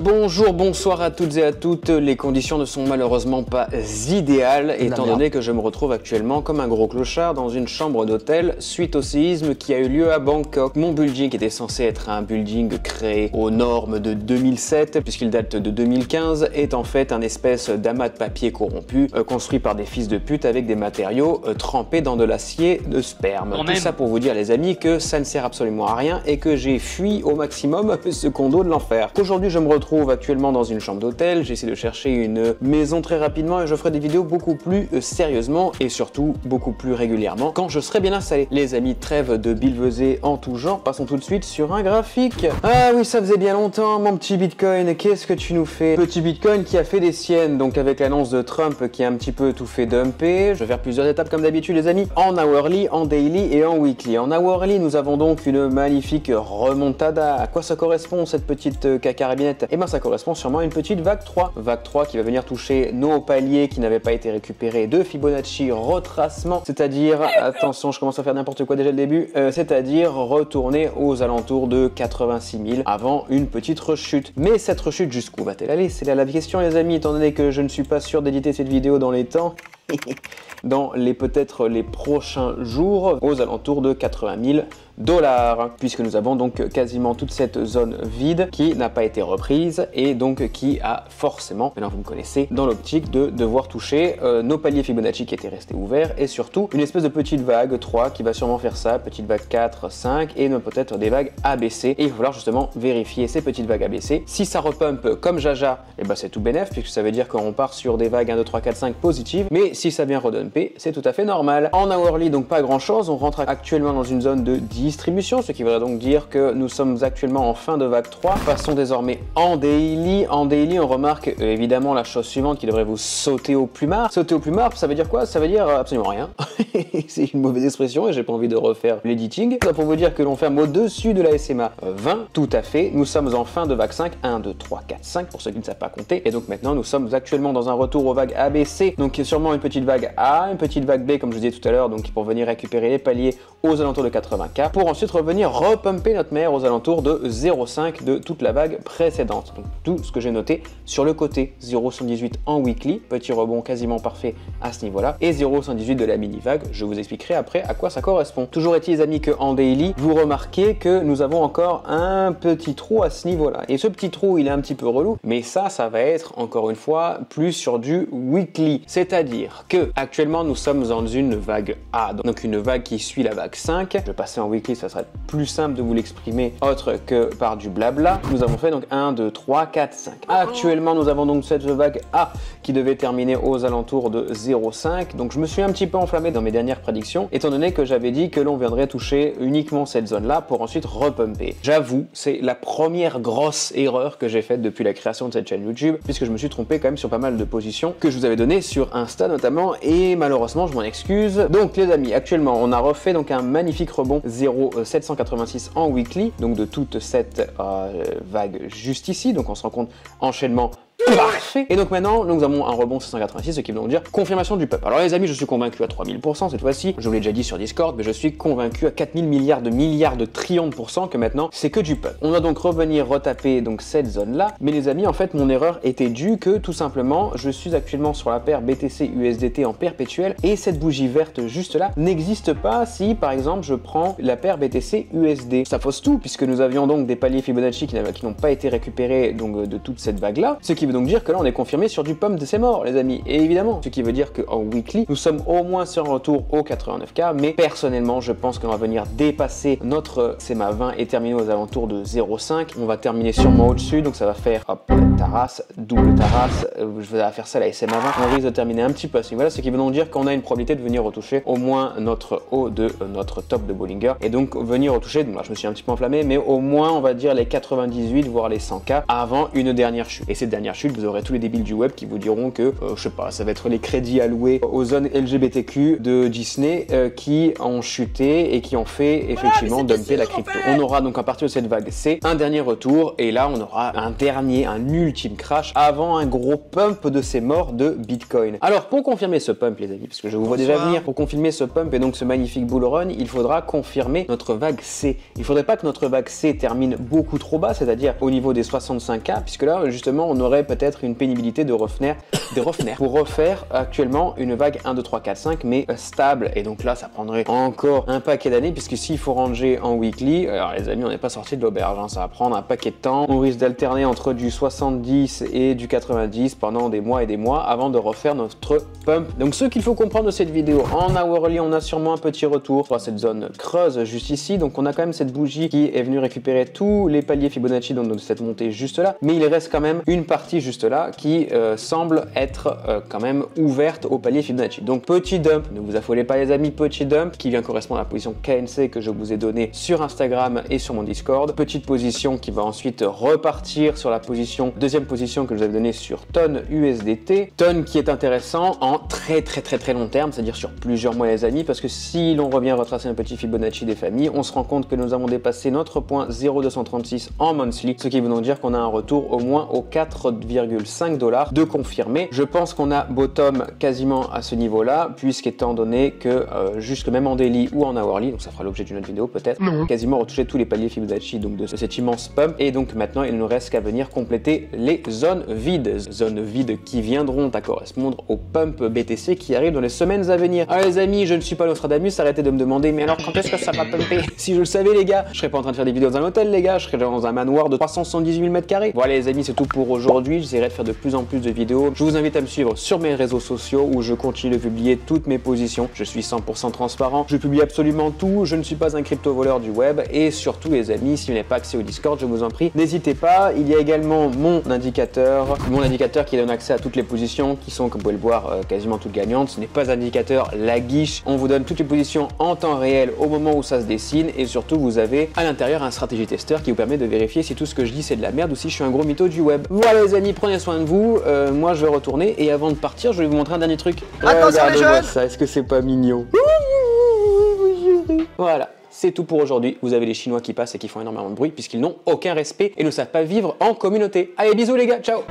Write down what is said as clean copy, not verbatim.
Bonjour, bonsoir à toutes et à toutes. Les conditions ne sont malheureusement pas idéales étant donné que je me retrouve actuellement comme un gros clochard dans une chambre d'hôtel suite au séisme qui a eu lieu à Bangkok. Mon building était censé être un building créé aux normes de 2007 puisqu'il date de 2015 est en fait un espèce d'amas de papier corrompu construit par des fils de pute avec des matériaux trempés dans de l'acier de sperme. Tout ça pour vous dire les amis que ça ne sert absolument à rien et que j'ai fui au maximum ce condo de l'enfer. Qu'aujourd'hui je me retrouve actuellement dans une chambre d'hôtel, j'essaie de chercher une maison très rapidement et je ferai des vidéos beaucoup plus sérieusement et surtout beaucoup plus régulièrement quand je serai bien installé. Les amis, trêve de billevesées en tout genre, passons tout de suite sur un graphique. Ah oui, ça faisait bien longtemps mon petit Bitcoin, qu'est-ce que tu nous fais? Petit Bitcoin qui a fait des siennes, donc avec l'annonce de Trump qui a un petit peu tout fait dumper. Je vais faire plusieurs étapes comme d'habitude les amis, en hourly, en daily et en weekly. En hourly, nous avons donc une magnifique remontada. À quoi ça correspond cette petite cacarabinette? Et ben ça correspond sûrement à une petite vague 3. Vague 3 qui va venir toucher nos paliers qui n'avaient pas été récupérés de Fibonacci retracement, c'est-à-dire, attention je commence à faire n'importe quoi déjà le début, c'est-à-dire retourner aux alentours de 86 000 avant une petite rechute. Mais cette rechute jusqu'où va-t-elle aller? C'est là la question les amis, étant donné que je ne suis pas sûr d'éditer cette vidéo dans les temps. Dans peut-être les prochains jours aux alentours de 80 000 $, puisque nous avons donc quasiment toute cette zone vide qui n'a pas été reprise et donc qui a forcément, maintenant vous me connaissez, dans l'optique de devoir toucher nos paliers Fibonacci qui étaient restés ouverts et surtout une espèce de petite vague 3 qui va sûrement faire ça, petite vague 4, 5 et même peut-être des vagues ABC et il va falloir justement vérifier ces petites vagues ABC. Si ça repump comme jaja, et ben c'est tout bénef puisque ça veut dire qu'on part sur des vagues 1, 2, 3, 4, 5 positives, mais si ça vient redumper, c'est tout à fait normal. En hourly donc pas grand chose, on rentre actuellement dans une zone de distribution, ce qui voudrait donc dire que nous sommes actuellement en fin de vague 3. Passons désormais en daily. En daily, on remarque évidemment la chose suivante qui devrait vous sauter au plumard. Sauter au plumard, ça veut dire quoi? Ça veut dire absolument rien. C'est une mauvaise expression et j'ai pas envie de refaire l'editing. Ça pour vous dire que l'on ferme au-dessus de la SMA 20, tout à fait. Nous sommes en fin de vague 5, 1, 2, 3, 4, 5 pour ceux qui ne savent pas compter. Et donc maintenant, nous sommes actuellement dans un retour aux vagues ABC. Donc sûrement une petite vague A, une petite vague B comme je vous disais tout à l'heure, donc pour venir récupérer les paliers aux alentours de 80K pour ensuite revenir repumper notre mère aux alentours de 0,5 de toute la vague précédente. Donc tout ce que j'ai noté sur le côté, 0,118 en weekly, petit rebond quasiment parfait à ce niveau-là, et 0,118 de la mini-vague, je vous expliquerai après à quoi ça correspond. Toujours est-il les amis que en daily, vous remarquez que nous avons encore un petit trou à ce niveau-là. Et ce petit trou, il est un petit peu relou, mais ça va être encore une fois plus sur du weekly. C'est-à-dire que actuellement nous sommes dans une vague A, donc une vague qui suit la vague 5. Je vais passer en weekly, ça serait plus simple de vous l'exprimer autre que par du blabla. Nous avons fait donc 1, 2, 3, 4, 5. Actuellement, nous avons donc cette vague A qui devait terminer aux alentours de 0,5. Donc je me suis un petit peu enflammé dans mes dernières prédictions, étant donné que j'avais dit que l'on viendrait toucher uniquement cette zone-là pour ensuite repumper. J'avoue, c'est la première grosse erreur que j'ai faite depuis la création de cette chaîne YouTube, puisque je me suis trompé quand même sur pas mal de positions que je vous avais données sur Insta notamment, et malheureusement, je m'en excuse. Donc les amis, actuellement, on a refait donc un magnifique rebond 0,786 en weekly, donc de toute cette vague juste ici, donc on se rend compte enchaînement parfait. Et donc maintenant, nous avons un rebond 786, ce qui veut donc dire confirmation du pump. Alors les amis, je suis convaincu à 3000% cette fois-ci. Je vous l'ai déjà dit sur Discord, mais je suis convaincu à 4000 milliards de trillions de pourcents que maintenant, c'est que du pump. On va donc revenir retaper donc cette zone-là. Mais les amis, en fait, mon erreur était due que tout simplement, je suis actuellement sur la paire BTC USDT en perpétuel et cette bougie verte juste là n'existe pas si, par exemple, je prends la paire BTC USD. Ça fausse tout puisque nous avions donc des paliers Fibonacci qui n'ont pas été récupérés donc de toute cette vague-là, ce qui veut donc dire que là on est confirmé sur du pump de ses morts les amis, et évidemment ce qui veut dire qu'en weekly nous sommes au moins sur un retour aux 89K, mais personnellement je pense qu'on va venir dépasser notre SMA 20 et terminer aux alentours de 0,5. On va terminer sûrement au-dessus, donc ça va faire hop, Taras, double Taras, je vais faire ça la SMA 20, on risque de terminer un petit peu à ce niveau-là, ce qui veut donc dire qu'on a une probabilité de venir retoucher au moins notre haut de notre top de Bollinger, et donc venir retoucher, donc là je me suis un petit peu enflammé, mais au moins on va dire les 98 voire les 100K avant une dernière chute. Et cette dernière chute, pub, vous aurez tous les débiles du web qui vous diront que, je sais pas, ça va être les crédits alloués aux zones LGBTQ de Disney qui ont chuté et qui ont fait effectivement dumper la crypto. On aura donc à partir de cette vague C un dernier retour et là on aura un ultime crash avant un gros pump de ces morts de Bitcoin. Alors pour confirmer ce pump les amis, parce que je vous vois déjà venir, pour confirmer ce pump et donc ce magnifique bull run, il faudra confirmer notre vague C. Il faudrait pas que notre vague C termine beaucoup trop bas, c'est-à-dire au niveau des 65K, puisque là justement on aurait peut-être une pénibilité de refaire pour refaire actuellement une vague 1, 2, 3, 4, 5 mais stable, et donc là ça prendrait encore un paquet d'années, puisque s'il faut ranger en weekly, alors les amis on n'est pas sorti de l'auberge, hein, ça va prendre un paquet de temps, on risque d'alterner entre du 70 et du 90 pendant des mois et des mois avant de refaire notre pump. Donc ce qu'il faut comprendre de cette vidéo, en hourly on a sûrement un petit retour sur cette zone creuse juste ici, donc on a quand même cette bougie qui est venue récupérer tous les paliers Fibonacci donc de cette montée juste là, mais il reste quand même une partie juste là qui semble être quand même ouverte au palier Fibonacci. Donc petit dump, ne vous affolez pas les amis, petit dump qui vient correspondre à la position KNC que je vous ai donnée sur Instagram et sur mon Discord. Petite position qui va ensuite repartir sur la position, deuxième position que je vous avais donnée sur tonne USDT. Tonne qui est intéressant en très long terme, c'est-à-dire sur plusieurs mois les amis, parce que si l'on revient retracer un petit Fibonacci des familles, on se rend compte que nous avons dépassé notre point 0,236 en monthly, ce qui veut donc dire qu'on a un retour au moins aux 4,5 $ de confirmé. Je pense qu'on a bottom quasiment à ce niveau-là, puisqu'étant donné que jusque même en daily ou en hourly, donc ça fera l'objet d'une autre vidéo peut-être, quasiment retoucher tous les paliers Fibonacci donc de cet immense pump, et donc maintenant il ne nous reste qu'à venir compléter les zones vides qui viendront à correspondre au pump BTC qui arrive dans les semaines à venir. Alors les amis, je ne suis pas Nostradamus, arrêtez de me demander mais alors quand est-ce que ça va pumper? Si je le savais les gars, je serais pas en train de faire des vidéos dans un hôtel les gars, je serais dans un manoir de 378 000 m². Voilà les amis, c'est tout pour aujourd'hui, j'essaierai de faire de plus en plus de vidéos. Je vous invite à me suivre sur mes réseaux sociaux où je continue de publier toutes mes positions. Je suis 100% transparent, je publie absolument tout, je ne suis pas un crypto voleur du web, et surtout les amis, si vous n'avez pas accès au Discord, je vous en prie, n'hésitez pas. Il y a également mon indicateur qui donne accès à toutes les positions qui sont, comme vous pouvez le voir, quasiment toutes gagnantes. Ce n'est pas un indicateur la guiche, on vous donne toutes les positions en temps réel au moment où ça se dessine, et surtout vous avez à l'intérieur un stratégie testeur qui vous permet de vérifier si tout ce que je dis c'est de la merde ou si je suis un gros mytho du web. Voilà les amis, prenez soin de vous, moi je vais retourner, et avant de partir je vais vous montrer un dernier truc. Attention les jeunes, ça, est-ce que c'est pas mignon? Voilà. C'est tout pour aujourd'hui. Vous avez les Chinois qui passent et qui font énormément de bruit puisqu'ils n'ont aucun respect et ne savent pas vivre en communauté. Allez, bisous les gars, ciao!